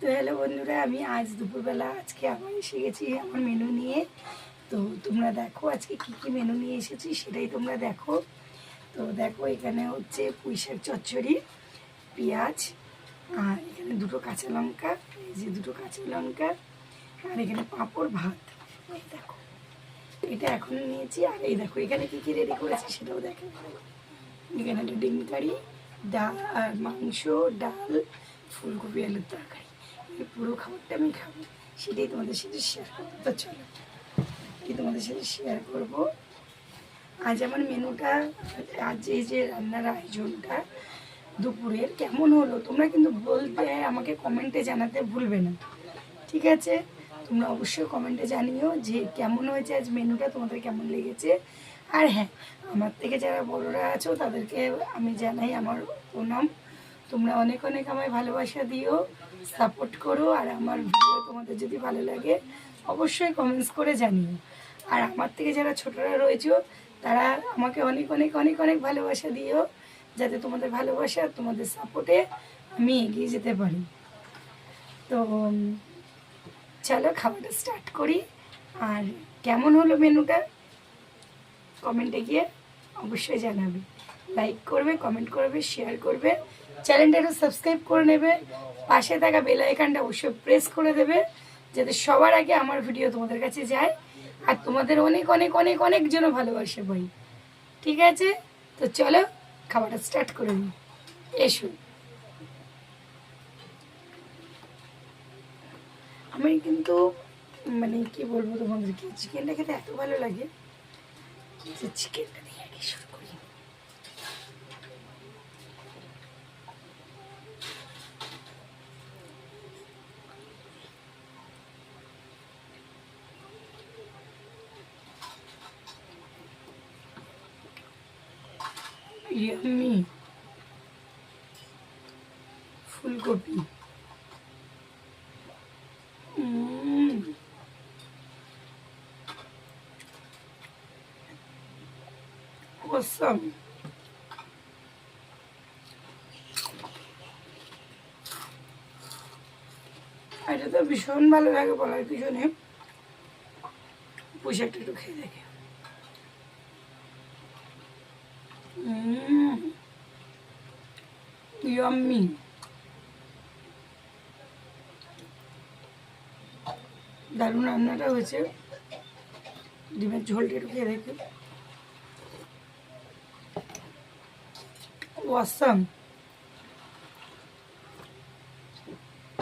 তো হ্যালো বন্ধুরা, আমি আজ দুপুরবেলা আজকে আবার এসে গেছি আমার মেনু নিয়ে। তো তোমরা দেখো আজকে কি কি মেনু নিয়ে এসেছি সেটাই তোমরা দেখো। তো দেখো এখানে হচ্ছে পুঁইশাক চচ্চড়ি, পেঁয়াজ, আর এখানে দুটো কাঁচা লঙ্কা, এই যে দুটো কাঁচা লঙ্কা, আর এখানে পাঁপড় ভাত। এই দেখো এটা এখন নিয়েছি। আর এই দেখো এখানে কী কী রেডি করেছি সেটাও দেখো। এখানে একটা ডিম কারি, ডাল আর মাংস, ডাল, ফুলকপি আলুর তরকারি। এই পুরো খাবারটা আমি খাবো, সেটাই তোমাদের সাথে শেয়ার করবো। তো চলো এই তোমাদের সাথে শেয়ার করবো আজ আমার মেনুটা। আজ এই যে রান্নার আয়োজনটা দুপুরের কেমন হলো তোমরা কিন্তু বলতে, আমাকে কমেন্টে জানাতে ভুলবে না, ঠিক আছে? তোমরা অবশ্যই কমেন্টে জানিও যে কেমন হয়েছে আজ মেনুটা, তোমাদের কেমন লেগেছে। আর হ্যাঁ, আমার থেকে যারা বড়রা আছো তাদেরকে আমি জানাই আমার প্রণাম। তোমরা অনেক অনেক আমায় ভালোবাসা দিও, সাপোর্ট করো। আর আমার ভিডিও তোমাদের যদি ভালো লাগে অবশ্যই কমেন্টস করে জানিও। আর আমার থেকে যারা ছোটরা রয়েছো তারা আমাকে অনেক অনেক অনেক অনেক ভালোবাসা দিও, যাতে তোমাদের ভালোবাসা তোমাদের সাপোর্টে আমি এগিয়ে যেতে পারি। তো চলো খাবারটা স্টার্ট করি। আর কেমন হলো মেনুটা কমেন্টে গিয়ে অবশ্যই জানাবে, লাইক করবে, কমেন্ট করবে, শেয়ার করবে, চ্যানেলটা একটু সাবস্ক্রাইব করে নেবে, পাশে থাকা বেল আইকনটা অবশ্যই প্রেস করে দেবে, যাতে সবার আগে আমার ভিডিও তোমাদের কাছে যায়। আর তোমাদের অনেক অনেক অনেক অনেক জন ভালোবাসে পাই, ঠিক আছে? তো চলো খাবারটা স্টার্ট করে দিই, এসো। আমি কিন্তু মানে কি বলবো তোমাদেরকে, চিকেনটা খেতে এত ভালো লাগে যে চিকেনটা দিয়ে আগে শুরু করি। ইয়াম্মি ফুলকপি, অসাম। এটা তো ভীষণ ভালো লাগে, বলার কিছু নেই। পুঁইশাকটা একটু খেয়ে দেখে। ইয়াম্মি। দারুণ রান্নাটা হয়েছে। ডিমের ঝোলটা একটু খেয়ে দেখে, অসাম।